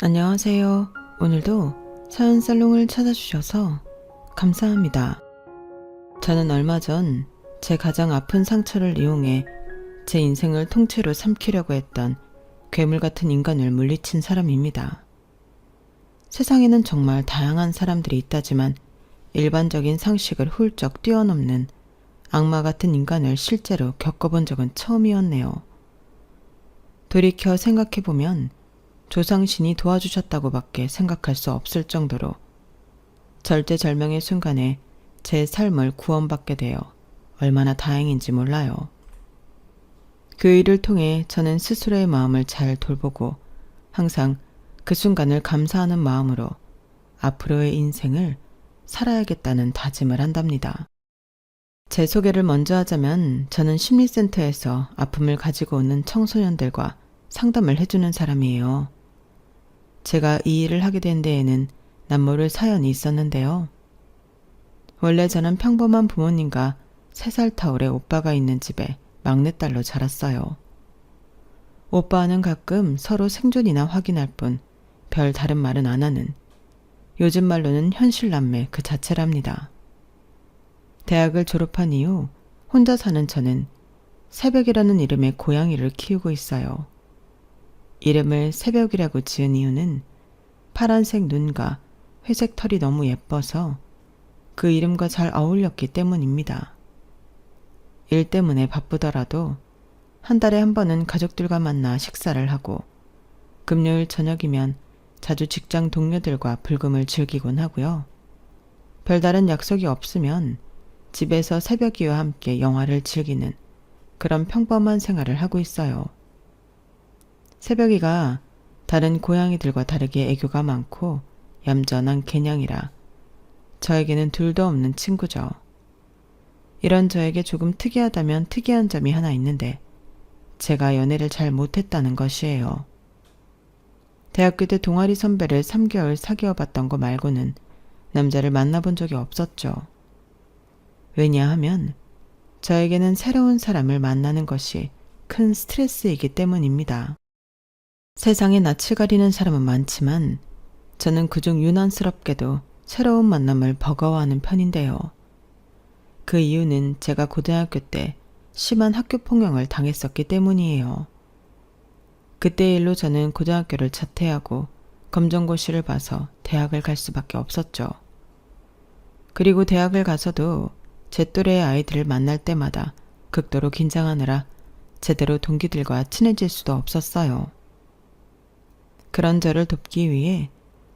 안녕하세요. 오늘도 사연 살롱을 찾아주셔서 감사합니다. 저는 얼마 전 제 가장 아픈 상처를 이용해 제 인생을 통째로 삼키려고 했던 괴물 같은 인간을 물리친 사람입니다. 세상에는 정말 다양한 사람들이 있다지만 일반적인 상식을 훌쩍 뛰어넘는 악마 같은 인간을 실제로 겪어본 적은 처음이었네요. 돌이켜 생각해보면 조상신이 도와주셨다고 밖에 생각할 수 없을 정도로 절대절명의 순간에 제 삶을 구원받게 되어 얼마나 다행인지 몰라요. 그 일을 통해 저는 스스로의 마음을 잘 돌보고 항상 그 순간을 감사하는 마음으로 앞으로의 인생을 살아야겠다는 다짐을 한답니다. 제 소개를 먼저 하자면 저는 심리센터에서 아픔을 가지고 오는 청소년들과 상담을 해주는 사람이에요. 제가 이 일을 하게 된 데에는 남모를 사연이 있었는데요. 원래 저는 평범한 부모님과 3살 터울의 오빠가 있는 집에 막내딸로 자랐어요. 오빠는 가끔 서로 생존이나 확인할 뿐 별 다른 말은 안 하는 요즘 말로는 현실남매 그 자체랍니다. 대학을 졸업한 이후 혼자 사는 저는 새벽이라는 이름의 고양이를 키우고 있어요. 이름을 새벽이라고 지은 이유는 파란색 눈과 회색 털이 너무 예뻐서 그 이름과 잘 어울렸기 때문입니다. 일 때문에 바쁘더라도 한 달에 한 번은 가족들과 만나 식사를 하고 금요일 저녁이면 자주 직장 동료들과 불금을 즐기곤 하고요. 별다른 약속이 없으면 집에서 새벽이와 함께 영화를 즐기는 그런 평범한 생활을 하고 있어요. 새벽이가 다른 고양이들과 다르게 애교가 많고 얌전한 개냥이라 저에게는 둘도 없는 친구죠. 이런 저에게 조금 특이하다면 특이한 점이 하나 있는데 제가 연애를 잘 못했다는 것이에요. 대학교 때 동아리 선배를 3개월 사귀어봤던 거 말고는 남자를 만나본 적이 없었죠. 왜냐하면 저에게는 새로운 사람을 만나는 것이 큰 스트레스이기 때문입니다. 세상에 낯을 가리는 사람은 많지만 저는 그중 유난스럽게도 새로운 만남을 버거워하는 편인데요. 그 이유는 제가 고등학교 때 심한 학교 폭력을 당했었기 때문이에요. 그때 일로 저는 고등학교를 자퇴하고 검정고시를 봐서 대학을 갈 수밖에 없었죠. 그리고 대학을 가서도 제 또래의 아이들을 만날 때마다 극도로 긴장하느라 제대로 동기들과 친해질 수도 없었어요. 그런 저를 돕기 위해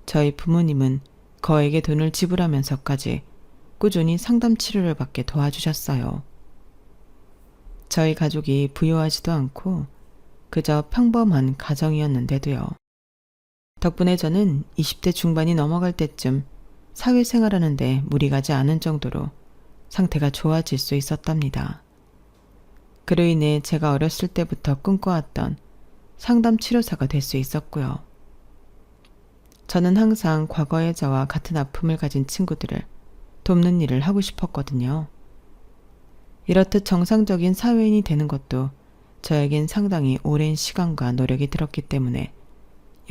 저희 부모님은 거액의 돈을 지불하면서까지 꾸준히 상담 치료를 받게 도와주셨어요. 저희 가족이 부유하지도 않고 그저 평범한 가정이었는데도요. 덕분에 저는 20대 중반이 넘어갈 때쯤 사회생활하는데 무리 가지 않은 정도로 상태가 좋아질 수 있었답니다. 그로 인해 제가 어렸을 때부터 꿈꿔왔던 상담 치료사가 될 수 있었고요. 저는 항상 과거의 저와 같은 아픔을 가진 친구들을 돕는 일을 하고 싶었거든요. 이렇듯 정상적인 사회인이 되는 것도 저에겐 상당히 오랜 시간과 노력이 들었기 때문에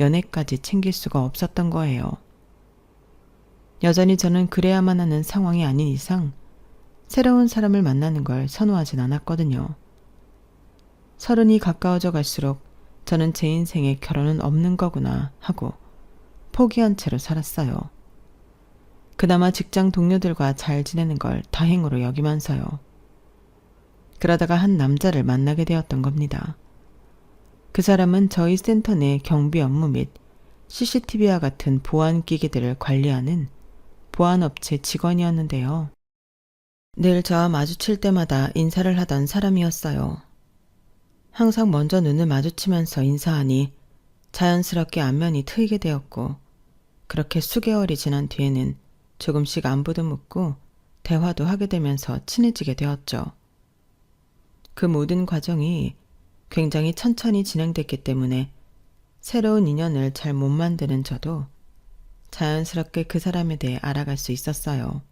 연애까지 챙길 수가 없었던 거예요. 여전히 저는 그래야만 하는 상황이 아닌 이상 새로운 사람을 만나는 걸 선호하진 않았거든요. 30이 가까워져 갈수록 저는 제 인생에 결혼은 없는 거구나 하고 포기한 채로 살았어요. 그나마 직장 동료들과 잘 지내는 걸 다행으로 여기면서요. 그러다가 한 남자를 만나게 되었던 겁니다. 그 사람은 저희 센터 내 경비 업무 및 CCTV와 같은 보안 기기들을 관리하는 보안업체 직원이었는데요. 늘 저와 마주칠 때마다 인사를 하던 사람이었어요. 항상 먼저 눈을 마주치면서 인사하니 자연스럽게 안면이 트이게 되었고 그렇게 수개월이 지난 뒤에는 조금씩 안부도 묻고 대화도 하게 되면서 친해지게 되었죠. 그 모든 과정이 굉장히 천천히 진행됐기 때문에 새로운 인연을 잘 못 만드는 저도 자연스럽게 그 사람에 대해 알아갈 수 있었어요.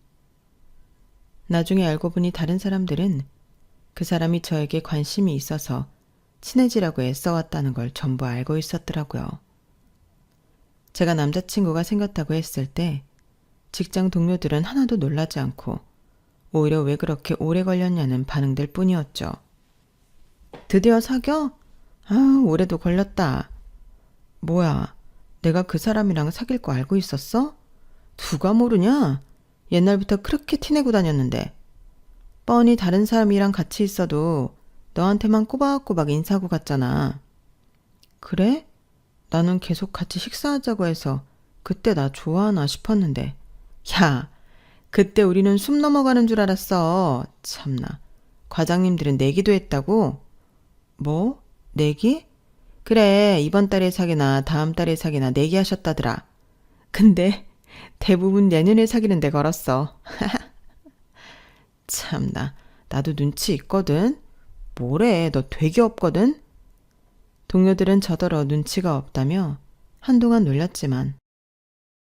나중에 알고 보니 다른 사람들은 그 사람이 저에게 관심이 있어서 친해지라고 애써왔다는 걸 전부 알고 있었더라고요. 제가 남자친구가 생겼다고 했을 때 직장 동료들은 하나도 놀라지 않고 오히려 왜 그렇게 오래 걸렸냐는 반응들 뿐이었죠. 드디어 사겨? 아, 오래도 걸렸다. 뭐야, 내가 그 사람이랑 사귈 거 알고 있었어? 누가 모르냐? 옛날부터 그렇게 티내고 다녔는데. 뻔히 다른 사람이랑 같이 있어도 너한테만 꼬박꼬박 인사하고 갔잖아. 그래? 나는 계속 같이 식사하자고 해서 그때 나 좋아하나 싶었는데. 야, 그때 우리는 숨 넘어가는 줄 알았어. 참나. 과장님들은 내기도 했다고? 뭐? 내기? 그래, 이번 달에 사기나 다음 달에 사기나 내기하셨다더라. 근데 대부분 내년에 사귀는데 걸었어. 참나, 나도 눈치 있거든. 뭐래, 너 되게 없거든. 동료들은 저더러 눈치가 없다며 한동안 놀렸지만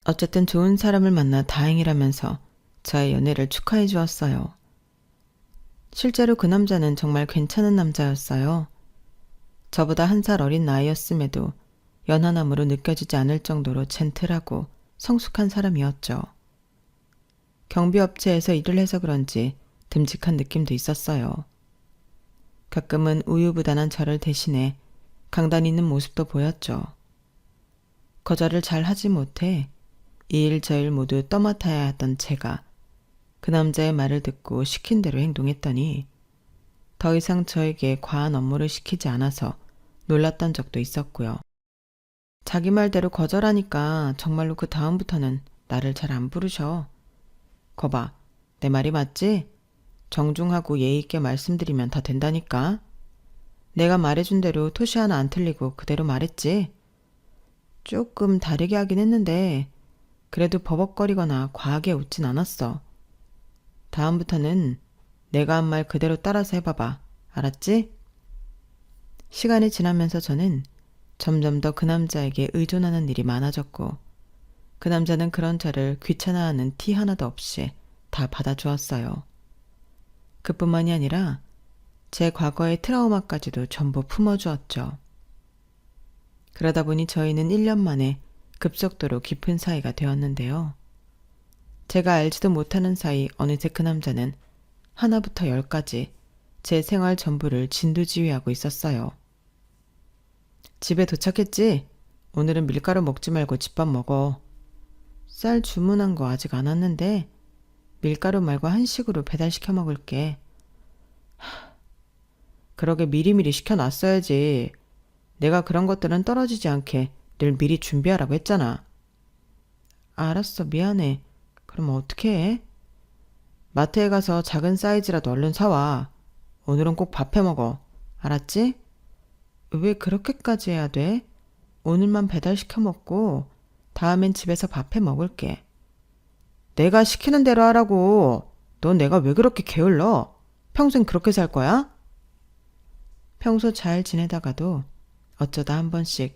어쨌든 좋은 사람을 만나 다행이라면서 저의 연애를 축하해 주었어요. 실제로 그 남자는 정말 괜찮은 남자였어요. 저보다 1살 어린 나이였음에도 연하남으로 느껴지지 않을 정도로 젠틀하고 성숙한 사람이었죠. 경비업체에서 일을 해서 그런지 듬직한 느낌도 있었어요. 가끔은 우유부단한 저를 대신해 강단 있는 모습도 보였죠. 거절을 잘 하지 못해 이 일 저 일 모두 떠맡아야 했던 제가 그 남자의 말을 듣고 시킨 대로 행동했더니 더 이상 저에게 과한 업무를 시키지 않아서 놀랐던 적도 있었고요. 자기 말대로 거절하니까 정말로 그 다음부터는 나를 잘 안 부르셔. 거봐, 내 말이 맞지? 정중하고 예의 있게 말씀드리면 다 된다니까. 내가 말해준 대로 토시 하나 안 틀리고 그대로 말했지. 조금 다르게 하긴 했는데 그래도 버벅거리거나 과하게 웃진 않았어. 다음부터는 내가 한 말 그대로 따라서 해봐봐. 알았지? 시간이 지나면서 저는 점점 더 그 남자에게 의존하는 일이 많아졌고 그 남자는 그런 저를 귀찮아하는 티 하나도 없이 다 받아주었어요. 그뿐만이 아니라 제 과거의 트라우마까지도 전부 품어주었죠. 그러다 보니 저희는 1년 만에 급속도로 깊은 사이가 되었는데요. 제가 알지도 못하는 사이 어느새 그 남자는 하나부터 10까지 제 생활 전부를 진두지휘하고 있었어요. 집에 도착했지? 오늘은 밀가루 먹지 말고 집밥 먹어. 쌀 주문한 거 아직 안 왔는데 밀가루 말고 한식으로 배달시켜 먹을게. 그러게 미리미리 시켜놨어야지. 내가 그런 것들은 떨어지지 않게 늘 미리 준비하라고 했잖아. 알았어, 미안해. 그럼 어떻게 해? 마트에 가서 작은 사이즈라도 얼른 사와. 오늘은 꼭 밥 해 먹어. 알았지? 왜 그렇게까지 해야 돼? 오늘만 배달시켜 먹고 다음엔 집에서 밥 해 먹을게. 내가 시키는 대로 하라고. 넌 내가 왜 그렇게 게을러? 평생 그렇게 살 거야? 평소 잘 지내다가도 어쩌다 한 번씩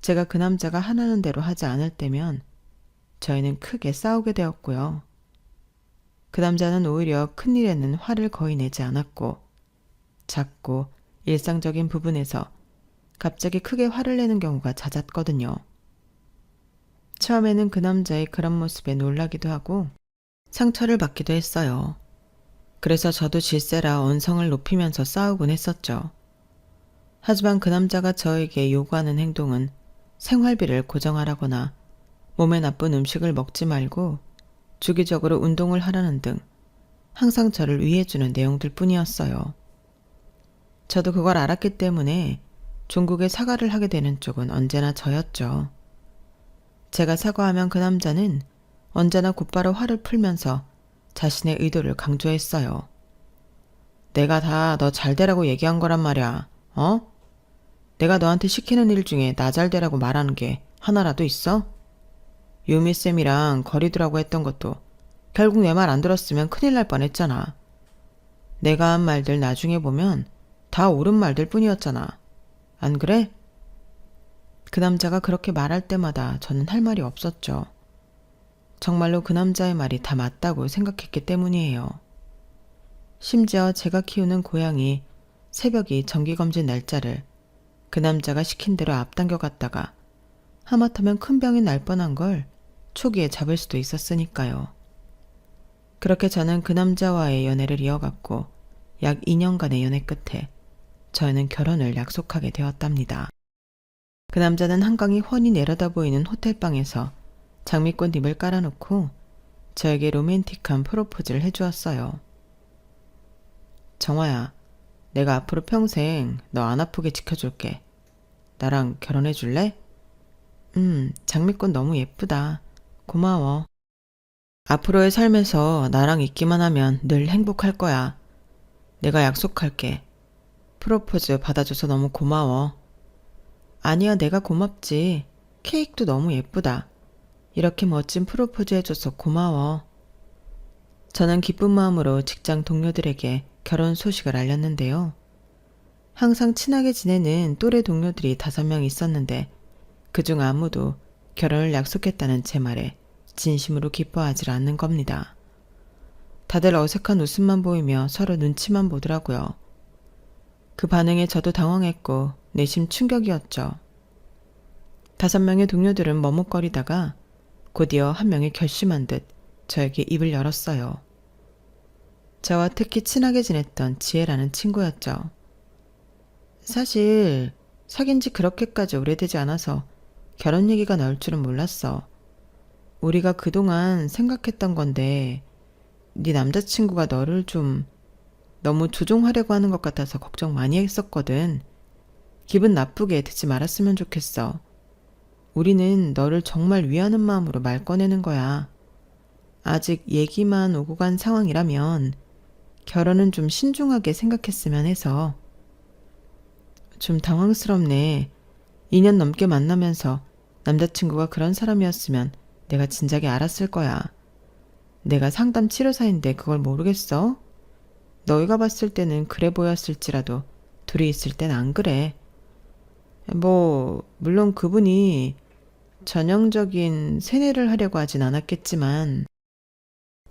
제가 그 남자가 하라는 대로 하지 않을 때면 저희는 크게 싸우게 되었고요. 그 남자는 오히려 큰일에는 화를 거의 내지 않았고 작고 일상적인 부분에서 갑자기 크게 화를 내는 경우가 잦았거든요. 처음에는 그 남자의 그런 모습에 놀라기도 하고 상처를 받기도 했어요. 그래서 저도 질세라 언성을 높이면서 싸우곤 했었죠. 하지만 그 남자가 저에게 요구하는 행동은 생활비를 고정하라거나 몸에 나쁜 음식을 먹지 말고 주기적으로 운동을 하라는 등 항상 저를 위해주는 내용들 뿐이었어요. 저도 그걸 알았기 때문에 종국에 사과를 하게 되는 쪽은 언제나 저였죠. 제가 사과하면 그 남자는 언제나 곧바로 화를 풀면서 자신의 의도를 강조했어요. 내가 다 너 잘 되라고 얘기한 거란 말이야. 어? 내가 너한테 시키는 일 중에 나 잘 되라고 말하는 게 하나라도 있어? 유미쌤이랑 거리 두라고 했던 것도 결국 내 말 안 들었으면 큰일 날 뻔했잖아. 내가 한 말들 나중에 보면 다 옳은 말들 뿐이었잖아. 안 그래? 그 남자가 그렇게 말할 때마다 저는 할 말이 없었죠. 정말로 그 남자의 말이 다 맞다고 생각했기 때문이에요. 심지어 제가 키우는 고양이 새벽이 정기검진 날짜를 그 남자가 시킨 대로 앞당겨 갔다가 하마터면 큰 병이 날 뻔한 걸 초기에 잡을 수도 있었으니까요. 그렇게 저는 그 남자와의 연애를 이어갔고 약 2년간의 연애 끝에 저희는 결혼을 약속하게 되었답니다. 그 남자는 한강이 훤히 내려다 보이는 호텔방에서 장미꽃잎을 깔아놓고 저에게 로맨틱한 프로포즈를 해주었어요. 정화야, 내가 앞으로 평생 너 안 아프게 지켜줄게. 나랑 결혼해 줄래? 장미꽃 너무 예쁘다. 고마워. 앞으로의 삶에서 나랑 있기만 하면 늘 행복할 거야. 내가 약속할게. 프로포즈 받아줘서 너무 고마워. 아니야, 내가 고맙지. 케이크도 너무 예쁘다. 이렇게 멋진 프로포즈 해줘서 고마워. 저는 기쁜 마음으로 직장 동료들에게 결혼 소식을 알렸는데요. 항상 친하게 지내는 또래 동료들이 5명 있었는데 그중 아무도 결혼을 약속했다는 제 말에 진심으로 기뻐하지 않는 겁니다. 다들 어색한 웃음만 보이며 서로 눈치만 보더라고요. 그 반응에 저도 당황했고 내심 충격이었죠. 5명의 동료들은 머뭇거리다가 곧이어 한 명이 결심한 듯 저에게 입을 열었어요. 저와 특히 친하게 지냈던 지혜라는 친구였죠. 사실 사귄 지 그렇게까지 오래되지 않아서 결혼 얘기가 나올 줄은 몰랐어. 우리가 그동안 생각했던 건데 네 남자친구가 너를 좀 너무 조종하려고 하는 것 같아서 걱정 많이 했었거든. 기분 나쁘게 듣지 말았으면 좋겠어. 우리는 너를 정말 위하는 마음으로 말 꺼내는 거야. 아직 얘기만 오고 간 상황이라면 결혼은 좀 신중하게 생각했으면 해서. 좀 당황스럽네. 2년 넘게 만나면서 남자친구가 그런 사람이었으면 내가 진작에 알았을 거야. 내가 상담 치료사인데 그걸 모르겠어? 너희가 봤을 때는 그래 보였을지라도 둘이 있을 땐 안 그래. 물론 그분이 전형적인 세뇌를 하려고 하진 않았겠지만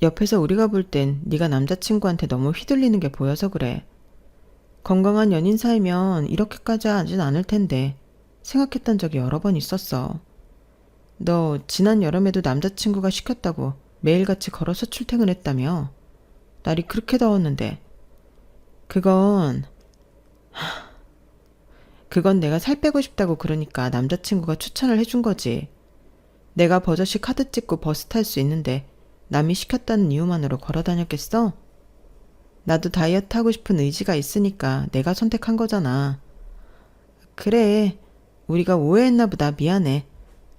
옆에서 우리가 볼 땐 네가 남자친구한테 너무 휘둘리는 게 보여서 그래. 건강한 연인 사이면 이렇게까지 하진 않을 텐데 생각했던 적이 여러 번 있었어. 너 지난 여름에도 남자친구가 시켰다고 매일같이 걸어서 출퇴근했다며. 날이 그렇게 더웠는데. 그건 내가 살 빼고 싶다고 그러니까 남자친구가 추천을 해준 거지. 내가 버젓이 카드 찍고 버스 탈 수 있는데 남이 시켰다는 이유만으로 걸어 다녔겠어? 나도 다이어트 하고 싶은 의지가 있으니까 내가 선택한 거잖아. 그래, 우리가 오해했나 보다. 미안해.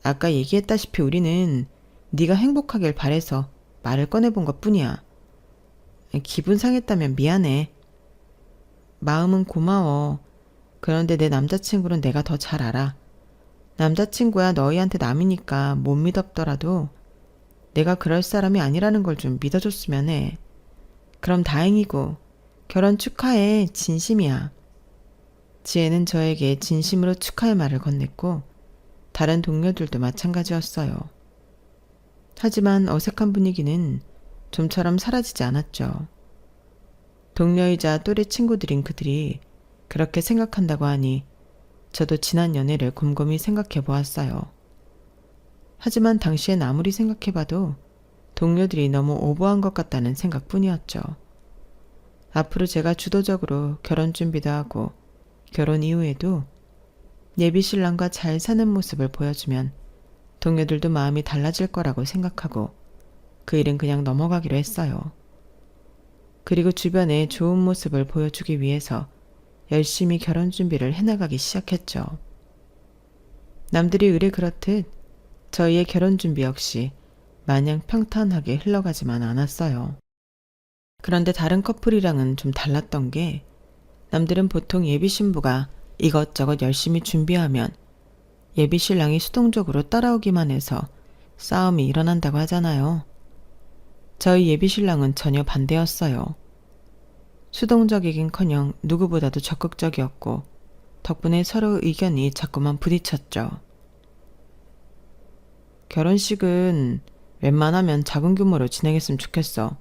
아까 얘기했다시피 우리는 네가 행복하길 바래서 말을 꺼내본 것뿐이야. 기분 상했다면 미안해. 마음은 고마워. 그런데 내 남자친구는 내가 더 잘 알아. 남자친구야 너희한테 남이니까 못 믿었더라도 내가 그럴 사람이 아니라는 걸 좀 믿어줬으면 해. 그럼 다행이고 결혼 축하해. 진심이야. 지혜는 저에게 진심으로 축하의 말을 건넸고 다른 동료들도 마찬가지였어요. 하지만 어색한 분위기는 좀처럼 사라지지 않았죠. 동료이자 또래 친구들인 그들이 그렇게 생각한다고 하니 저도 지난 연애를 곰곰이 생각해 보았어요. 하지만 당시엔 아무리 생각해봐도 동료들이 너무 오버한 것 같다는 생각뿐이었죠. 앞으로 제가 주도적으로 결혼 준비도 하고 결혼 이후에도 예비 신랑과 잘 사는 모습을 보여주면 동료들도 마음이 달라질 거라고 생각하고 그 일은 그냥 넘어가기로 했어요. 그리고 주변에 좋은 모습을 보여주기 위해서 열심히 결혼 준비를 해나가기 시작했죠. 남들이 의뢰 그렇듯 저희의 결혼 준비 역시 마냥 평탄하게 흘러가지만 않았어요. 그런데 다른 커플이랑은 좀 달랐던 게 남들은 보통 예비 신부가 이것저것 열심히 준비하면 예비 신랑이 수동적으로 따라오기만 해서 싸움이 일어난다고 하잖아요. 저희 예비 신랑은 전혀 반대였어요. 수동적이긴커녕 누구보다도 적극적이었고 덕분에 서로 의견이 자꾸만 부딪혔죠. 결혼식은 웬만하면 작은 규모로 진행했으면 좋겠어.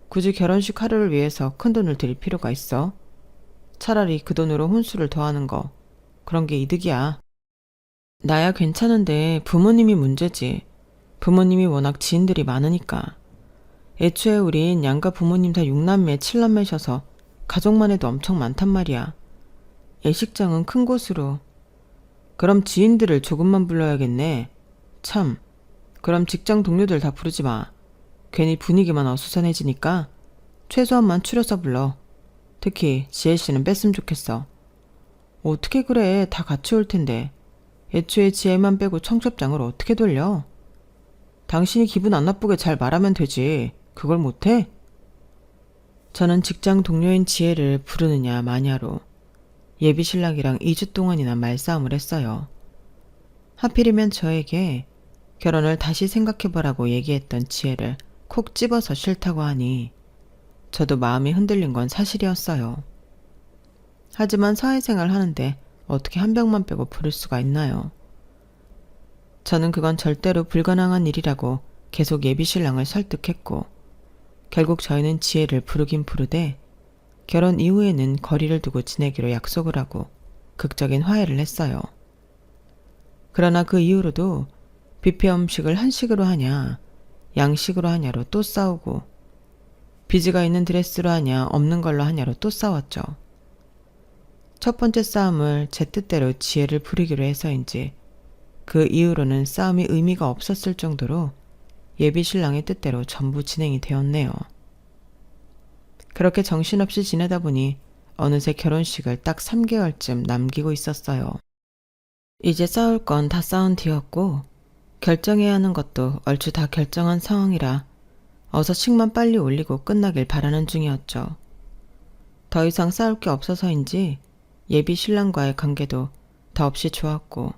굳이 결혼식 하루를 위해서 큰 돈을 들일 필요가 있어? 차라리 그 돈으로 혼수를 더하는 거, 그런 게 이득이야. 나야 괜찮은데 부모님이 문제지. 부모님이 워낙 지인들이 많으니까. 애초에 우린 양가 부모님 다 6남매, 7남매셔서 가족만 해도 엄청 많단 말이야. 예식장은 큰 곳으로. 그럼 지인들을 조금만 불러야겠네. 참, 그럼 직장 동료들 다 부르지 마. 괜히 분위기만 어수선해지니까 최소한만 추려서 불러. 특히 지혜씨는 뺐으면 좋겠어. 어떻게 그래, 다 같이 올 텐데. 애초에 지혜만 빼고 청첩장을 어떻게 돌려? 당신이 기분 안 나쁘게 잘 말하면 되지. 그걸 못해? 저는 직장 동료인 지혜를 부르느냐 마냐로 예비신랑이랑 2주 동안이나 말싸움을 했어요. 하필이면 저에게 결혼을 다시 생각해보라고 얘기했던 지혜를 콕 집어서 싫다고 하니 저도 마음이 흔들린 건 사실이었어요. 하지만 사회생활 하는데 어떻게 한 병만 빼고 부를 수가 있나요? 저는 그건 절대로 불가능한 일이라고 계속 예비신랑을 설득했고 결국 저희는 지혜를 부르긴 부르되 결혼 이후에는 거리를 두고 지내기로 약속을 하고 극적인 화해를 했어요. 그러나 그 이후로도 뷔페 음식을 한식으로 하냐 양식으로 하냐로 또 싸우고 비즈가 있는 드레스로 하냐 없는 걸로 하냐로 또 싸웠죠. 첫 번째 싸움을 제 뜻대로 지혜를 부리기로 해서인지 그 이후로는 싸움이 의미가 없었을 정도로 예비신랑의 뜻대로 전부 진행이 되었네요. 그렇게 정신없이 지내다 보니 어느새 결혼식을 딱 3개월쯤 남기고 있었어요. 이제 싸울 건 다 싸운 뒤였고 결정해야 하는 것도 얼추 다 결정한 상황이라 어서 식만 빨리 올리고 끝나길 바라는 중이었죠. 더 이상 싸울 게 없어서인지 예비 신랑과의 관계도 더없이 좋았고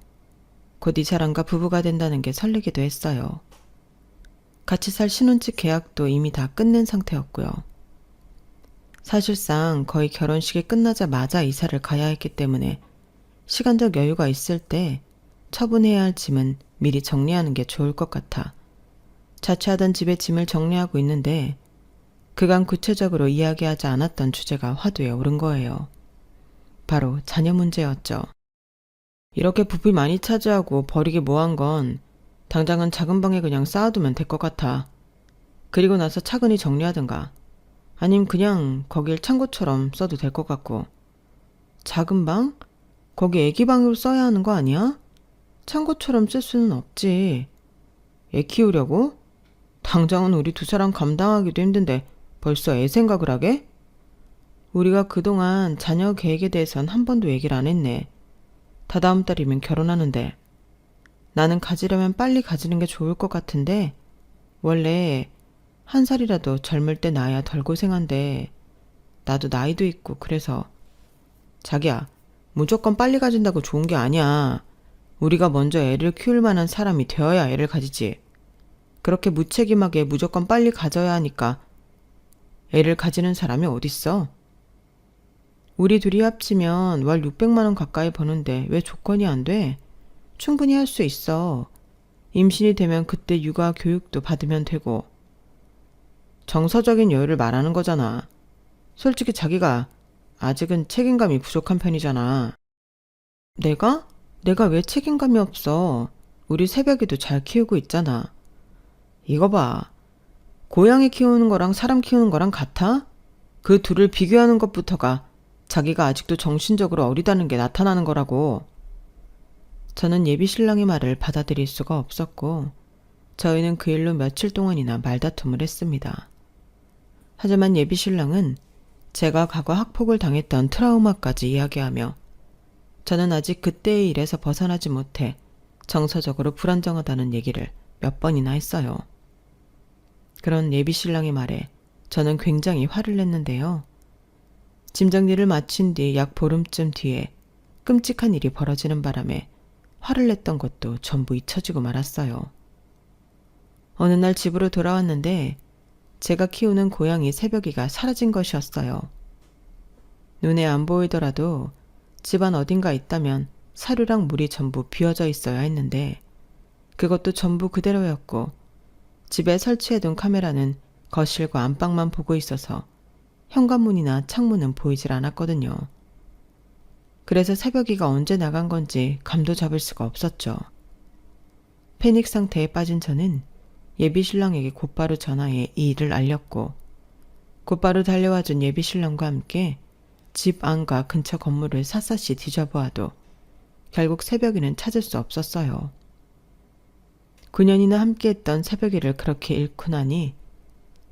곧 이 사람과 부부가 된다는 게 설레기도 했어요. 같이 살 신혼집 계약도 이미 다 끝낸 상태였고요. 사실상 거의 결혼식이 끝나자마자 이사를 가야 했기 때문에 시간적 여유가 있을 때 처분해야 할 짐은 미리 정리하는 게 좋을 것 같아 자취하던 집의 짐을 정리하고 있는데 그간 구체적으로 이야기하지 않았던 주제가 화두에 오른 거예요. 바로 자녀 문제였죠. 이렇게 부피 많이 차지하고 버리기 뭐한 건 당장은 작은 방에 그냥 쌓아두면 될 것 같아. 그리고 나서 차근히 정리하든가 아님 그냥 거길 창고처럼 써도 될 것 같고. 작은 방? 거기 애기 방으로 써야 하는 거 아니야? 창고처럼 쓸 수는 없지. 애 키우려고? 당장은 우리 두 사람 감당하기도 힘든데 벌써 애 생각을 하게? 우리가 그동안 자녀 계획에 대해선 한 번도 얘기를 안 했네. 다다음 달이면 결혼하는데. 나는 가지려면 빨리 가지는 게 좋을 것 같은데 원래 한 살이라도 젊을 때 나야 덜 고생한데 나도 나이도 있고 그래서 자기야 무조건 빨리 가진다고 좋은 게 아니야. 우리가 먼저 애를 키울 만한 사람이 되어야 애를 가지지. 그렇게 무책임하게 무조건 빨리 가져야 하니까 애를 가지는 사람이 어딨어? 우리 둘이 합치면 월 600만 원 가까이 버는데 왜 조건이 안 돼? 충분히 할 수 있어. 임신이 되면 그때 육아 교육도 받으면 되고. 정서적인 여유를 말하는 거잖아. 솔직히 자기가 아직은 책임감이 부족한 편이잖아. 내가? 내가 왜 책임감이 없어? 우리 새벽이도 잘 키우고 있잖아. 이거 봐. 고양이 키우는 거랑 사람 키우는 거랑 같아? 그 둘을 비교하는 것부터가 자기가 아직도 정신적으로 어리다는 게 나타나는 거라고. 저는 예비 신랑의 말을 받아들일 수가 없었고 저희는 그 일로 며칠 동안이나 말다툼을 했습니다. 하지만 예비 신랑은 제가 과거 학폭을 당했던 트라우마까지 이야기하며 저는 아직 그때의 일에서 벗어나지 못해 정서적으로 불안정하다는 얘기를 몇 번이나 했어요. 그런 예비 신랑의 말에 저는 굉장히 화를 냈는데요. 짐 정리를 마친 뒤 약 보름쯤 뒤에 끔찍한 일이 벌어지는 바람에 화를 냈던 것도 전부 잊혀지고 말았어요. 어느 날 집으로 돌아왔는데 제가 키우는 고양이 새벽이가 사라진 것이었어요. 눈에 안 보이더라도 집안 어딘가 있다면 사료랑 물이 전부 비워져 있어야 했는데 그것도 전부 그대로였고 집에 설치해둔 카메라는 거실과 안방만 보고 있어서 현관문이나 창문은 보이질 않았거든요. 그래서 새벽이가 언제 나간 건지 감도 잡을 수가 없었죠. 패닉 상태에 빠진 저는 예비 신랑에게 곧바로 전화해 이 일을 알렸고 곧바로 달려와준 예비 신랑과 함께 집 안과 근처 건물을 샅샅이 뒤져보아도 결국 새벽이는 찾을 수 없었어요. 9년이나 함께했던 새벽이를 그렇게 잃고 나니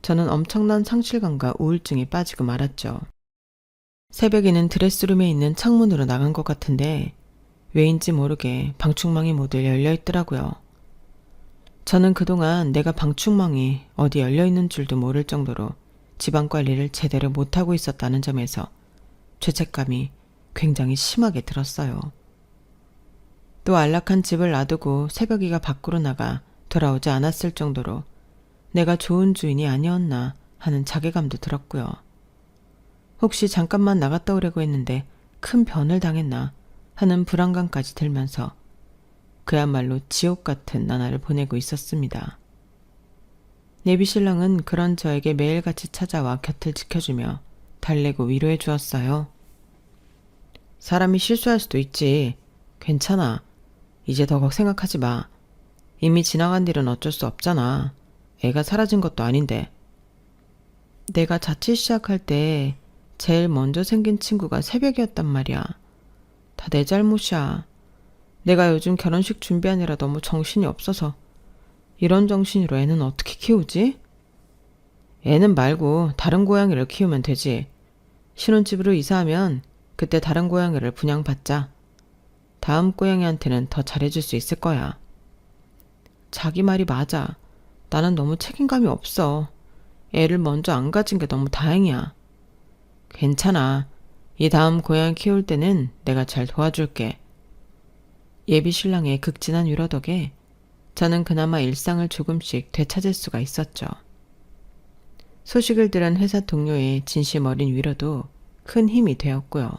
저는 엄청난 상실감과 우울증에 빠지고 말았죠. 새벽이는 드레스룸에 있는 창문으로 나간 것 같은데 왜인지 모르게 방충망이 모두 열려 있더라고요. 저는 그동안 내가 방충망이 어디 열려 있는 줄도 모를 정도로 집안 관리를 제대로 못하고 있었다는 점에서 죄책감이 굉장히 심하게 들었어요. 또 안락한 집을 놔두고 새벽이가 밖으로 나가 돌아오지 않았을 정도로 내가 좋은 주인이 아니었나 하는 자괴감도 들었고요. 혹시 잠깐만 나갔다 오려고 했는데 큰 변을 당했나 하는 불안감까지 들면서 그야말로 지옥 같은 나날을 보내고 있었습니다. 예비 신랑은 그런 저에게 매일같이 찾아와 곁을 지켜주며 달래고 위로해 주었어요. 사람이 실수할 수도 있지. 괜찮아. 이제 더 생각하지 마. 이미 지나간 일은 어쩔 수 없잖아. 애가 사라진 것도 아닌데. 내가 자취 시작할 때 제일 먼저 생긴 친구가 새벽이었단 말이야. 다 내 잘못이야. 내가 요즘 결혼식 준비하느라 너무 정신이 없어서 이런 정신으로 애는 어떻게 키우지? 애는 말고 다른 고양이를 키우면 되지. 신혼집으로 이사하면 그때 다른 고양이를 분양받자. 다음 고양이한테는 더 잘해줄 수 있을 거야. 자기 말이 맞아. 나는 너무 책임감이 없어. 애를 먼저 안 가진 게 너무 다행이야. 괜찮아. 이 다음 고양이 키울 때는 내가 잘 도와줄게. 예비 신랑의 극진한 위로 덕에 저는 그나마 일상을 조금씩 되찾을 수가 있었죠. 소식을 들은 회사 동료의 진심 어린 위로도 큰 힘이 되었고요.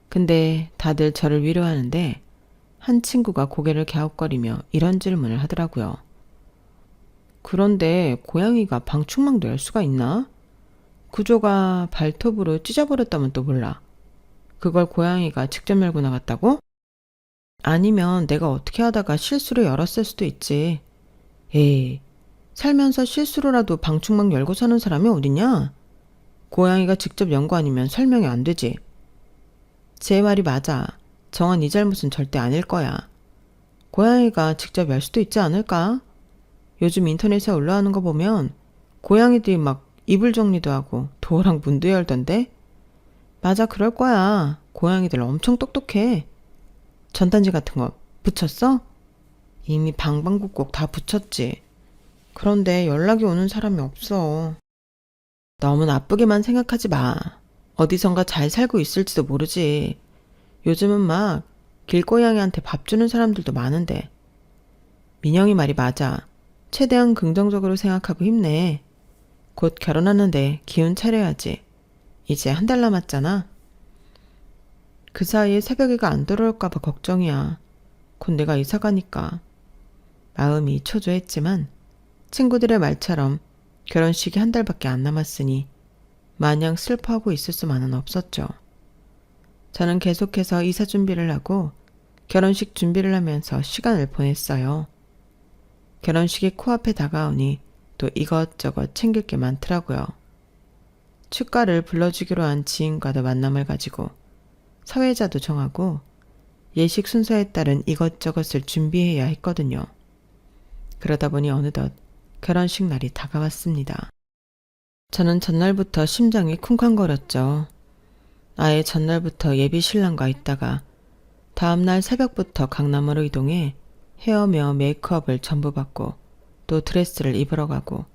근데 다들 저를 위로하는데 한 친구가 고개를 갸웃거리며 이런 질문을 하더라고요. 그런데 고양이가 방충망도 열 수가 있나? 구조가 발톱으로 찢어버렸다면 또 몰라. 그걸 고양이가 직접 열고 나갔다고? 아니면 내가 어떻게 하다가 실수로 열었을 수도 있지. 에이, 살면서 실수로라도 방충망 열고 사는 사람이 어딨냐? 고양이가 직접 연 거 아니면 설명이 안 되지. 제 말이 맞아. 정한 이 잘못은 절대 아닐 거야. 고양이가 직접 열 수도 있지 않을까? 요즘 인터넷에 올라오는 거 보면 고양이들이 막 이불 정리도 하고 도어랑 문도 열던데? 맞아, 그럴 거야. 고양이들 엄청 똑똑해. 전단지 같은 거 붙였어? 이미 방방곡곡 다 붙였지. 그런데 연락이 오는 사람이 없어. 너무 나쁘게만 생각하지 마. 어디선가 잘 살고 있을지도 모르지. 요즘은 막 길고양이한테 밥 주는 사람들도 많은데. 민영이 말이 맞아. 최대한 긍정적으로 생각하고 힘내. 곧 결혼하는데 기운 차려야지. 이제 한 달 남았잖아. 그 사이에 새벽이가 안 들어올까봐 걱정이야. 곧 내가 이사 가니까. 마음이 초조했지만 친구들의 말처럼 결혼식이 한 달밖에 안 남았으니 마냥 슬퍼하고 있을 수만은 없었죠. 저는 계속해서 이사 준비를 하고 결혼식 준비를 하면서 시간을 보냈어요. 결혼식이 코앞에 다가오니 또 이것저것 챙길 게 많더라고요. 축가를 불러주기로 한 지인과도 만남을 가지고 사회자도 정하고 예식 순서에 따른 이것저것을 준비해야 했거든요. 그러다 보니 어느덧 결혼식 날이 다가왔습니다. 저는 전날부터 심장이 쿵쾅거렸죠. 아예 전날부터 예비 신랑과 있다가 다음날 새벽부터 강남으로 이동해 헤어며 메이크업을 전부 받고 또 드레스를 입으러 가고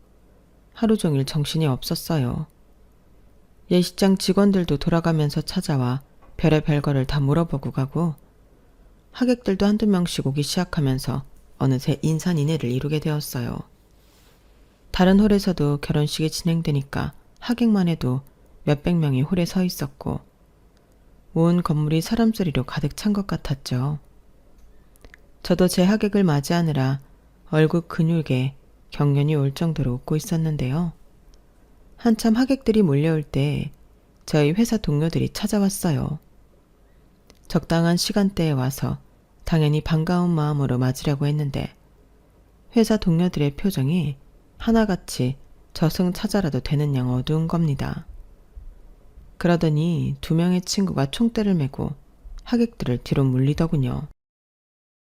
하루 종일 정신이 없었어요. 예식장 직원들도 돌아가면서 찾아와 별의별 거를 다 물어보고 가고 하객들도 한두 명씩 오기 시작하면서 어느새 인산인해를 이루게 되었어요. 다른 홀에서도 결혼식이 진행되니까 하객만 해도 몇백 명이 홀에 서 있었고 온 건물이 사람 소리로 가득 찬 것 같았죠. 저도 제 하객을 맞이하느라 얼굴 근육에 경련이 올 정도로 웃고 있었는데요. 한참 하객들이 몰려올 때 저희 회사 동료들이 찾아왔어요. 적당한 시간대에 와서 당연히 반가운 마음으로 맞으려고 했는데 회사 동료들의 표정이 하나같이 저승사자라도 되는 양 어두운 겁니다. 그러더니 2명의 친구가 총대를 메고 하객들을 뒤로 물리더군요.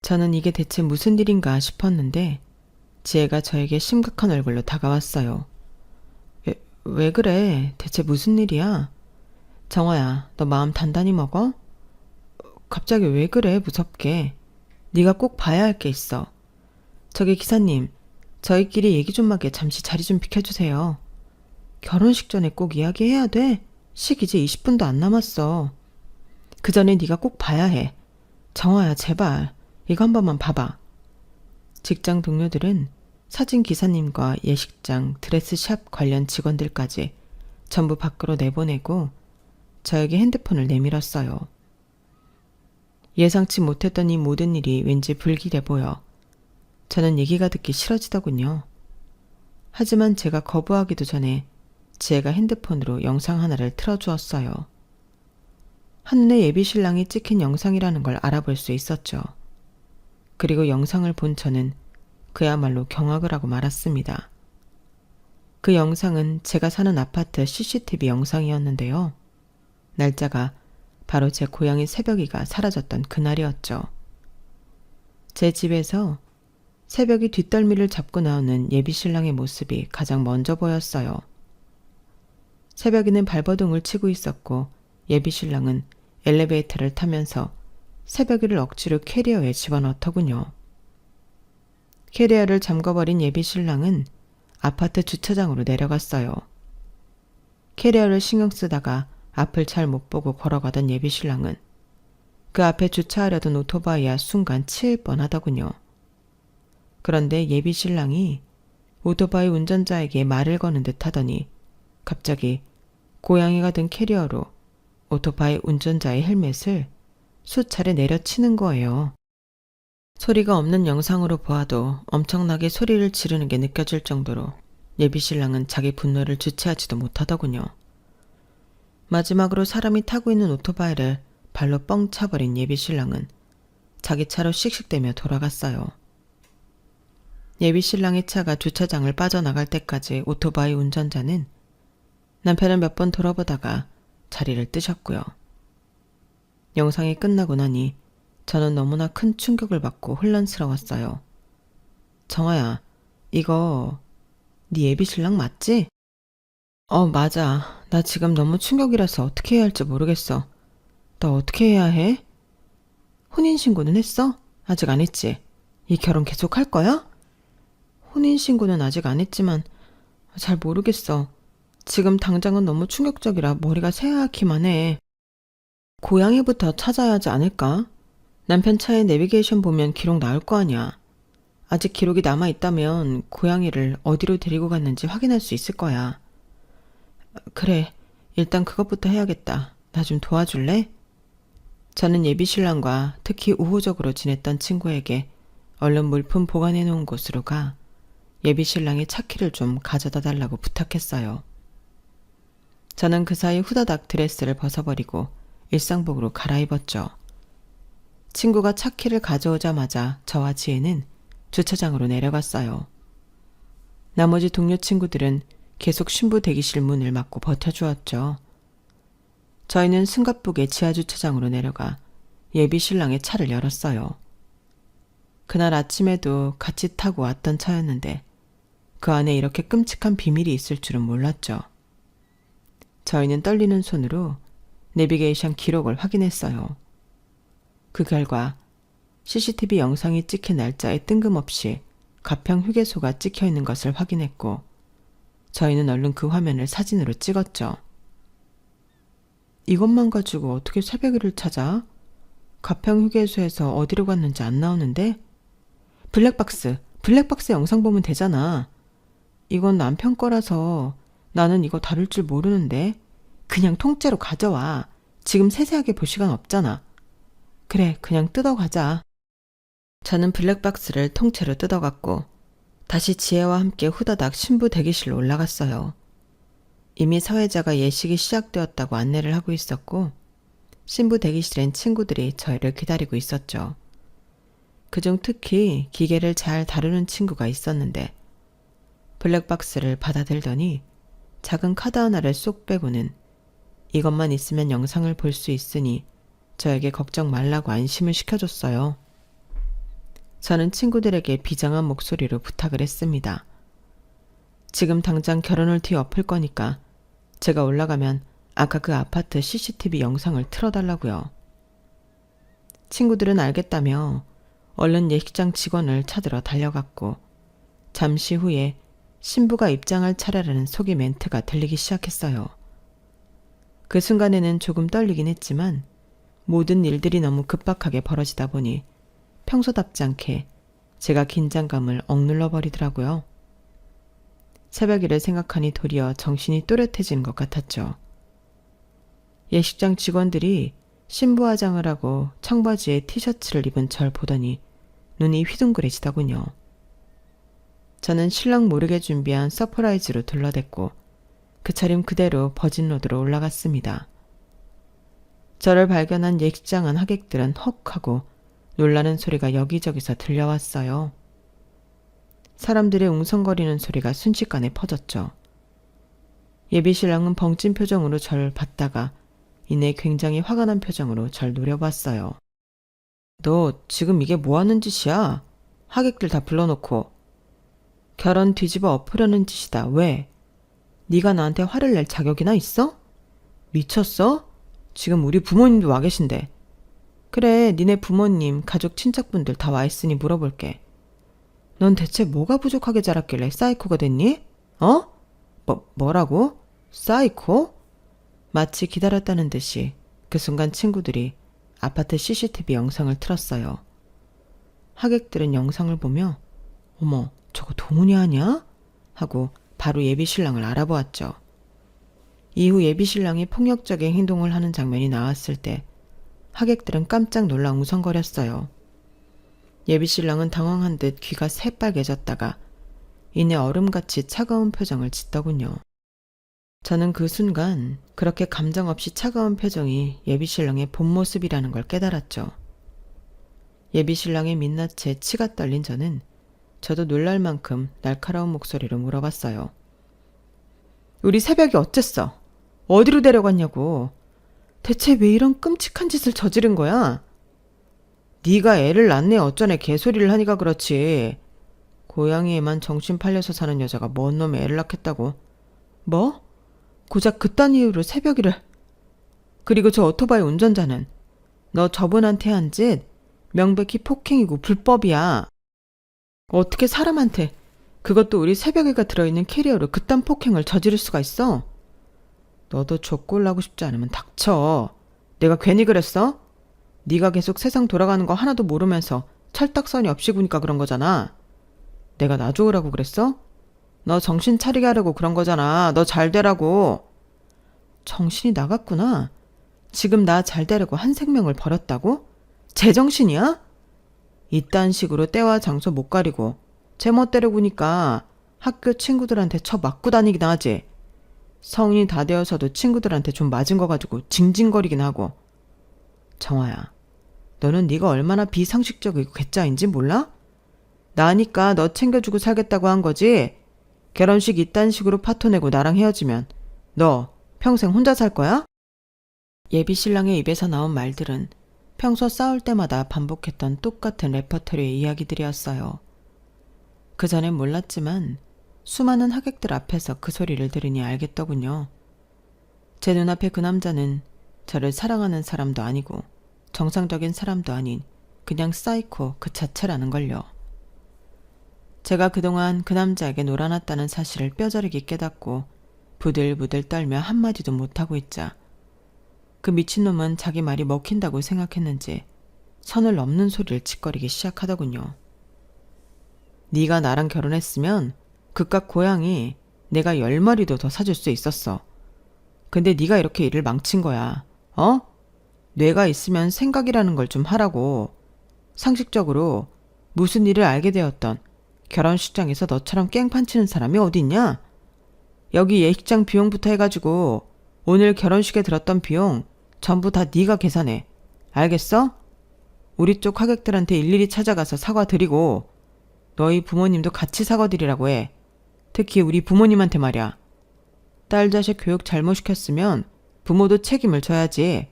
저는 이게 대체 무슨 일인가 싶었는데 지혜가 저에게 심각한 얼굴로 다가왔어요. 왜 그래? 대체 무슨 일이야? 정화야, 너 마음 단단히 먹어? 갑자기 왜 그래, 무섭게. 네가 꼭 봐야 할 게 있어. 저기 기사님, 저희끼리 얘기 좀 하게 잠시 자리 좀 비켜주세요. 결혼식 전에 꼭 이야기해야 돼? 식 이제 20분도 안 남았어. 그 전에 네가 꼭 봐야 해. 정화야, 제발. 이거 한 번만 봐봐. 직장 동료들은 사진 기사님과 예식장, 드레스샵 관련 직원들까지 전부 밖으로 내보내고 저에게 핸드폰을 내밀었어요. 예상치 못했던 이 모든 일이 왠지 불길해 보여 저는 얘기가 듣기 싫어지더군요. 하지만 제가 거부하기도 전에 지혜가 핸드폰으로 영상 하나를 틀어주었어요. 한눈에 예비 신랑이 찍힌 영상이라는 걸 알아볼 수 있었죠. 그리고 영상을 본 저는 그야말로 경악을 하고 말았습니다. 그 영상은 제가 사는 아파트 CCTV 영상이었는데요. 날짜가 바로 제 고양이 새벽이가 사라졌던 그날이었죠. 제 집에서 새벽이 뒷덜미를 잡고 나오는 예비 신랑의 모습이 가장 먼저 보였어요. 새벽이는 발버둥을 치고 있었고 예비 신랑은 엘리베이터를 타면서 새벽이를 억지로 캐리어에 집어넣더군요. 캐리어를 잠궈버린 예비 신랑은 아파트 주차장으로 내려갔어요. 캐리어를 신경 쓰다가 앞을 잘 못 보고 걸어가던 예비 신랑은 그 앞에 주차하려던 오토바이와 순간 치일 뻔하더군요. 그런데 예비 신랑이 오토바이 운전자에게 말을 거는 듯 하더니 갑자기 고양이가 든 캐리어로 오토바이 운전자의 헬멧을 수차례 내려치는 거예요. 소리가 없는 영상으로 보아도 엄청나게 소리를 지르는 게 느껴질 정도로 예비 신랑은 자기 분노를 주체하지도 못하더군요. 마지막으로 사람이 타고 있는 오토바이를 발로 뻥 차버린 예비 신랑은 자기 차로 씩씩대며 돌아갔어요. 예비 신랑의 차가 주차장을 빠져나갈 때까지 오토바이 운전자는 남편을 몇 번 돌아보다가 자리를 뜨셨고요. 영상이 끝나고 나니 저는 너무나 큰 충격을 받고 혼란스러웠어요. 정아야, 이거 네 예비 신랑 맞지? 맞아. 나 지금 너무 충격이라서 어떻게 해야 할지 모르겠어. 너 어떻게 해야 해? 혼인신고는 했어? 아직 안 했지? 이 결혼 계속 할 거야? 혼인신고는 아직 안 했지만 잘 모르겠어. 지금 당장은 너무 충격적이라 머리가 새하얗기만 해. 고양이부터 찾아야 하지 않을까? 남편 차에 내비게이션 보면 기록 나올 거 아니야. 아직 기록이 남아있다면 고양이를 어디로 데리고 갔는지 확인할 수 있을 거야. 그래, 일단 그것부터 해야겠다. 나 좀 도와줄래? 저는 예비 신랑과 특히 우호적으로 지냈던 친구에게 얼른 물품 보관해 놓은 곳으로 가 예비 신랑의 차키를 좀 가져다 달라고 부탁했어요. 저는 그 사이 후다닥 드레스를 벗어버리고 일상복으로 갈아입었죠. 친구가 차키를 가져오자마자 저와 지혜는 주차장으로 내려갔어요. 나머지 동료 친구들은 계속 신부 대기실 문을 막고 버텨주었죠. 저희는 숨가쁘게 지하주차장으로 내려가 예비 신랑의 차를 열었어요. 그날 아침에도 같이 타고 왔던 차였는데 그 안에 이렇게 끔찍한 비밀이 있을 줄은 몰랐죠. 저희는 떨리는 손으로 내비게이션 기록을 확인했어요. 그 결과 CCTV 영상이 찍힌 날짜에 뜬금없이 가평 휴게소가 찍혀 있는 것을 확인했고 저희는 얼른 그 화면을 사진으로 찍었죠. 이것만 가지고 어떻게 새벽이를 찾아? 가평 휴게소에서 어디로 갔는지 안 나오는데? 블랙박스 영상 보면 되잖아. 이건 남편 거라서 나는 이거 다룰 줄 모르는데 그냥 통째로 가져와. 지금 세세하게 볼 시간 없잖아. 그래, 그냥 뜯어가자. 저는 블랙박스를 통째로 뜯어갔고 다시 지혜와 함께 후다닥 신부 대기실로 올라갔어요. 이미 사회자가 예식이 시작되었다고 안내를 하고 있었고 신부 대기실엔 친구들이 저희를 기다리고 있었죠. 그중 특히 기계를 잘 다루는 친구가 있었는데 블랙박스를 받아들더니 작은 카드 하나를 쏙 빼고는 이것만 있으면 영상을 볼 수 있으니 저에게 걱정 말라고 안심을 시켜줬어요. 저는 친구들에게 비장한 목소리로 부탁을 했습니다. 지금 당장 결혼을 뒤엎을 거니까 제가 올라가면 아까 그 아파트 CCTV 영상을 틀어달라고요. 친구들은 알겠다며 얼른 예식장 직원을 찾으러 달려갔고 잠시 후에 신부가 입장할 차례라는 속이 멘트가 들리기 시작했어요. 그 순간에는 조금 떨리긴 했지만 모든 일들이 너무 급박하게 벌어지다 보니 평소답지 않게 제가 긴장감을 억눌러 버리더라고요. 새벽이를 생각하니 도리어 정신이 또렷해지는 것 같았죠. 예식장 직원들이 신부 화장을 하고 청바지에 티셔츠를 입은 절 보더니 눈이 휘둥그레지더군요. 저는 신랑 모르게 준비한 서프라이즈로 둘러댔고 그 차림 그대로 버진로드로 올라갔습니다. 저를 발견한 예식장 하객들은 헉 하고 놀라는 소리가 여기저기서 들려왔어요. 사람들의 웅성거리는 소리가 순식간에 퍼졌죠. 예비신랑은 벙찐 표정으로 절 봤다가 이내 굉장히 화가 난 표정으로 절 노려봤어요. 너 지금 이게 뭐하는 짓이야? 하객들 다 불러놓고. 결혼 뒤집어 엎으려는 짓이다. 왜? 네가 나한테 화를 낼 자격이나 있어? 미쳤어? 지금 우리 부모님도 와 계신데. 그래, 니네 부모님, 가족, 친척분들 다 와 있으니 물어볼게. 넌 대체 뭐가 부족하게 자랐길래 사이코가 됐니? 어? 뭐라고? 사이코? 마치 기다렸다는 듯이 그 순간 친구들이 아파트 CCTV 영상을 틀었어요. 하객들은 영상을 보며 어머, 저거 동훈이 아니야? 하고 바로 예비신랑을 알아보았죠. 이후 예비신랑이 폭력적인 행동을 하는 장면이 나왔을 때 하객들은 깜짝 놀라 웅성거렸어요. 예비신랑은 당황한 듯 귀가 새빨개졌다가 이내 얼음같이 차가운 표정을 짓더군요. 저는 그 순간 그렇게 감정 없이 차가운 표정이 예비신랑의 본 모습이라는 걸 깨달았죠. 예비신랑의 민낯에 치가 떨린 저는 저도 놀랄 만큼 날카로운 목소리로 물어봤어요. 우리 새벽이 어쨌어? 어디로 데려갔냐고. 대체 왜 이런 끔찍한 짓을 저지른 거야? 네가 애를 낳네 어쩌네 개소리를 하니까 그렇지. 고양이에만 정신 팔려서 사는 여자가 뭔 놈의 애를 낳겠다고. 뭐? 고작 그딴 이유로 새벽이를. 그리고 저 오토바이 운전자는 너 저분한테 한 짓 명백히 폭행이고 불법이야. 어떻게 사람한테, 그것도 우리 새벽이가 들어있는 캐리어로 그딴 폭행을 저지를 수가 있어? 너도 족골나고 싶지 않으면 닥쳐. 내가 괜히 그랬어? 네가 계속 세상 돌아가는 거 하나도 모르면서 철딱서니 없이 구니까 그런 거잖아. 내가 나 좋으라고 그랬어? 너 정신 차리게 하려고 그런 거잖아. 너 잘 되라고. 정신이 나갔구나. 지금 나 잘 되려고 한 생명을 버렸다고? 제정신이야? 이딴 식으로 때와 장소 못 가리고 제 멋대로 구니까 학교 친구들한테 쳐 맞고 다니긴 하지. 성인이 다 되어서도 친구들한테 좀 맞은 거 가지고 징징거리긴 하고. 정화야, 너는 네가 얼마나 비상식적이고 괴짜인지 몰라? 나니까 너 챙겨주고 살겠다고 한 거지. 결혼식 이딴 식으로 파토내고 나랑 헤어지면 너 평생 혼자 살 거야? 예비신랑의 입에서 나온 말들은 평소 싸울 때마다 반복했던 똑같은 레퍼토리의 이야기들이었어요. 그전엔 몰랐지만 수많은 하객들 앞에서 그 소리를 들으니 알겠더군요. 제 눈앞에 그 남자는 저를 사랑하는 사람도 아니고 정상적인 사람도 아닌 그냥 사이코 그 자체라는 걸요. 제가 그동안 그 남자에게 놀아났다는 사실을 뼈저리게 깨닫고 부들부들 떨며 한마디도 못하고 있자 그 미친놈은 자기 말이 먹힌다고 생각했는지 선을 넘는 소리를 짓거리기 시작하더군요. 네가 나랑 결혼했으면 그깟 고양이 내가 10마리도 더 사줄 수 있었어. 근데 네가 이렇게 일을 망친 거야. 어? 뇌가 있으면 생각이라는 걸 좀 하라고. 상식적으로 무슨 일을 알게 되었던 결혼식장에서 너처럼 깽판 치는 사람이 어디 있냐? 여기 예식장 비용부터 해가지고 오늘 결혼식에 들었던 비용 전부 다 네가 계산해. 알겠어? 우리 쪽 하객들한테 일일이 찾아가서 사과드리고 너희 부모님도 같이 사과드리라고 해. 특히 우리 부모님한테 말이야. 딸 자식 교육 잘못 시켰으면 부모도 책임을 져야지.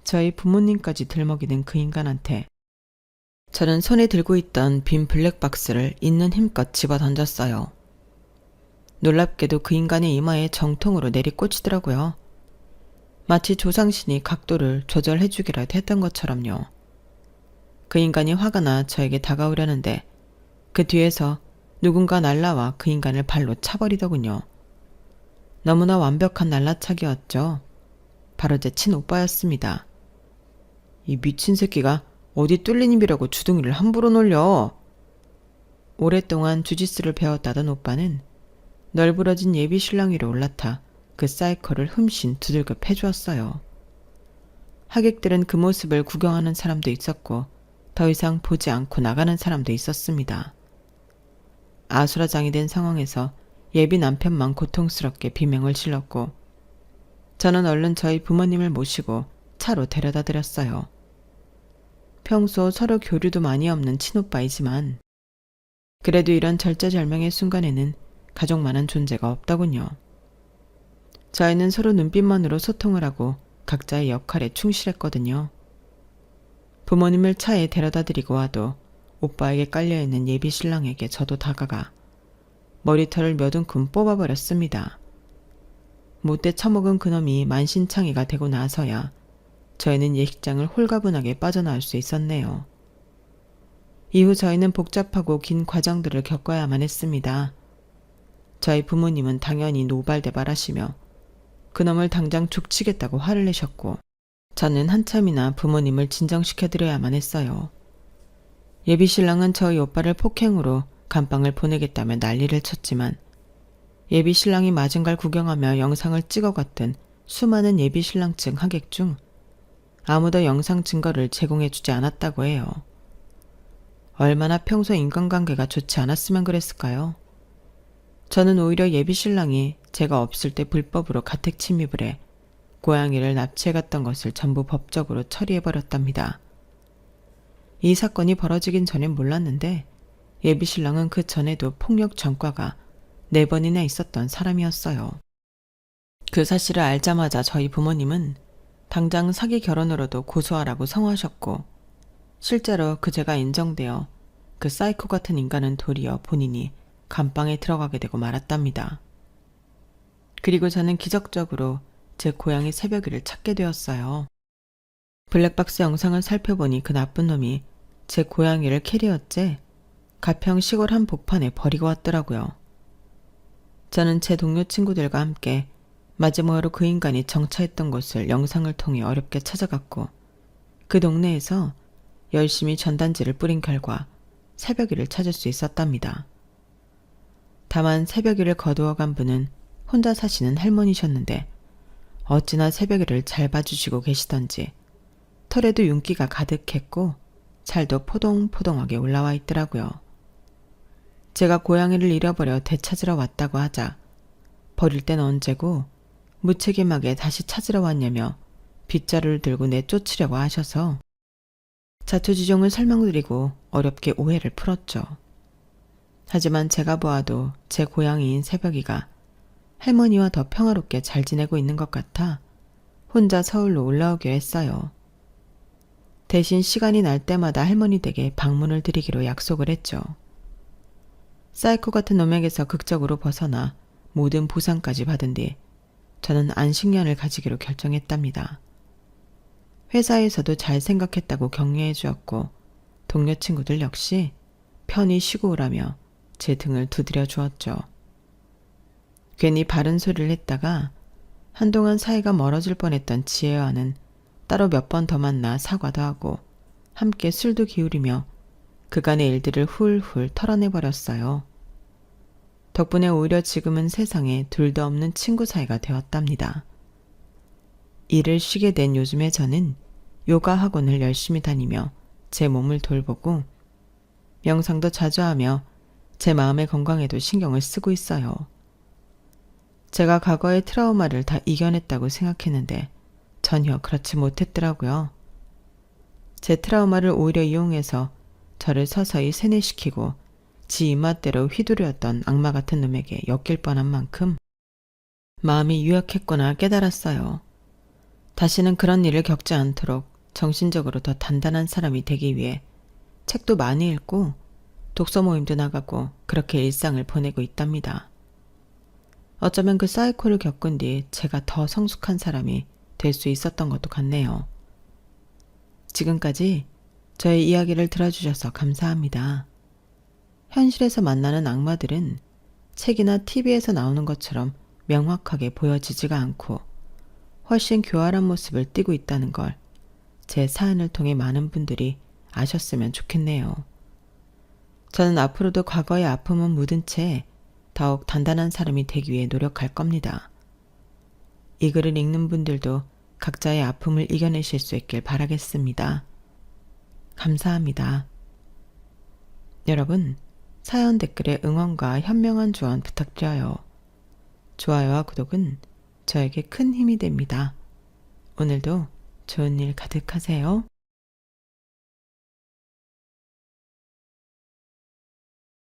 저희 부모님까지 들먹이는 그 인간한테 저는 손에 들고 있던 빈 블랙박스를 있는 힘껏 집어 던졌어요. 놀랍게도 그 인간의 이마에 정통으로 내리꽂히더라고요. 마치 조상신이 각도를 조절해주기라도 했던 것처럼요. 그 인간이 화가 나 저에게 다가오려는데 그 뒤에서 누군가 날라와 그 인간을 발로 차버리더군요. 너무나 완벽한 날라차기였죠. 바로 제 친오빠였습니다. 이 미친 새끼가 어디 뚫린 입이라고 주둥이를 함부로 놀려. 오랫동안 주짓수를 배웠다던 오빠는 널브러진 예비 신랑 위로 올라타 그 사이코를 흠씬 두들겨 패주었어요. 하객들은 그 모습을 구경하는 사람도 있었고 더 이상 보지 않고 나가는 사람도 있었습니다. 아수라장이 된 상황에서 예비 남편만 고통스럽게 비명을 질렀고 저는 얼른 저희 부모님을 모시고 차로 데려다 드렸어요. 평소 서로 교류도 많이 없는 친오빠이지만 그래도 이런 절제절명의 순간에는 가족만한 존재가 없더군요. 저희는 서로 눈빛만으로 소통을 하고 각자의 역할에 충실했거든요. 부모님을 차에 데려다 드리고 와도 오빠에게 깔려있는 예비 신랑에게 저도 다가가 머리털을 몇 움큼 뽑아버렸습니다. 못돼 처먹은 그놈이 만신창이가 되고 나서야 저희는 예식장을 홀가분하게 빠져나올 수 있었네요. 이후 저희는 복잡하고 긴 과정들을 겪어야만 했습니다. 저희 부모님은 당연히 노발대발하시며 그놈을 당장 족치겠다고 화를 내셨고 저는 한참이나 부모님을 진정시켜드려야만 했어요. 예비신랑은 저희 오빠를 폭행으로 감방을 보내겠다며 난리를 쳤지만 예비신랑이 맞은 걸 구경하며 영상을 찍어갔던 수많은 예비신랑 측 하객 중 아무도 영상 증거를 제공해주지 않았다고 해요. 얼마나 평소 인간관계가 좋지 않았으면 그랬을까요? 저는 오히려 예비신랑이 제가 없을 때 불법으로 가택 침입을 해 고양이를 납치해갔던 것을 전부 법적으로 처리해버렸답니다. 이 사건이 벌어지긴 전엔 몰랐는데 예비신랑은 그 전에도 폭력 전과가 4번이나 있었던 사람이었어요. 그 사실을 알자마자 저희 부모님은 당장 사기 결혼으로도 고소하라고 성호하셨고 실제로 그 죄가 인정되어 그 사이코 같은 인간은 도리어 본인이 감방에 들어가게 되고 말았답니다. 그리고 저는 기적적으로 제 고양이 새벽이를 찾게 되었어요. 블랙박스 영상을 살펴보니 그 나쁜 놈이 제 고양이를 캐리어째 가평 시골 한 복판에 버리고 왔더라고요. 저는 제 동료 친구들과 함께 마지막으로 그 인간이 정차했던 곳을 영상을 통해 어렵게 찾아갔고 그 동네에서 열심히 전단지를 뿌린 결과 새벽이를 찾을 수 있었답니다. 다만 새벽이를 거두어간 분은 혼자 사시는 할머니셨는데 어찌나 새벽이를 잘 봐주시고 계시던지 털에도 윤기가 가득했고 살도 포동포동하게 올라와 있더라고요. 제가 고양이를 잃어버려 되찾으러 왔다고 하자 버릴 땐 언제고 무책임하게 다시 찾으러 왔냐며 빗자루를 들고 내쫓으려고 하셔서 자초지종을 설명드리고 어렵게 오해를 풀었죠. 하지만 제가 보아도 제 고양이인 새벽이가 할머니와 더 평화롭게 잘 지내고 있는 것 같아 혼자 서울로 올라오기로 했어요. 대신 시간이 날 때마다 할머니 댁에 방문을 드리기로 약속을 했죠. 사이코 같은 놈에게서 극적으로 벗어나 모든 보상까지 받은 뒤 저는 안식년을 가지기로 결정했답니다. 회사에서도 잘 생각했다고 격려해 주었고 동료 친구들 역시 편히 쉬고 오라며 제 등을 두드려 주었죠. 괜히 바른 소리를 했다가 한동안 사이가 멀어질 뻔했던 지혜와는 따로 몇 번 더 만나 사과도 하고 함께 술도 기울이며 그간의 일들을 훌훌 털어내버렸어요. 덕분에 오히려 지금은 세상에 둘도 없는 친구 사이가 되었답니다. 일을 쉬게 된 요즘에 저는 요가 학원을 열심히 다니며 제 몸을 돌보고 명상도 자주 하며 제 마음의 건강에도 신경을 쓰고 있어요. 제가 과거의 트라우마를 다 이겨냈다고 생각했는데 전혀 그렇지 못했더라고요. 제 트라우마를 오히려 이용해서 저를 서서히 세뇌시키고 지 입맛대로 휘두르었던 악마 같은 놈에게 엮일 뻔한 만큼 마음이 유약했구나 깨달았어요. 다시는 그런 일을 겪지 않도록 정신적으로 더 단단한 사람이 되기 위해 책도 많이 읽고 독서 모임도 나가고 그렇게 일상을 보내고 있답니다. 어쩌면 그 사이코를 겪은 뒤 제가 더 성숙한 사람이 될 수 있었던 것도 같네요. 지금까지 저의 이야기를 들어주셔서 감사합니다. 현실에서 만나는 악마들은 책이나 TV에서 나오는 것처럼 명확하게 보여지지가 않고 훨씬 교활한 모습을 띠고 있다는 걸 제 사연을 통해 많은 분들이 아셨으면 좋겠네요. 저는 앞으로도 과거의 아픔은 묻은 채 더욱 단단한 사람이 되기 위해 노력할 겁니다. 이 글을 읽는 분들도 각자의 아픔을 이겨내실 수 있길 바라겠습니다. 감사합니다. 여러분, 사연 댓글에 응원과 현명한 조언 부탁드려요. 좋아요와 구독은 저에게 큰 힘이 됩니다. 오늘도 좋은 일 가득하세요.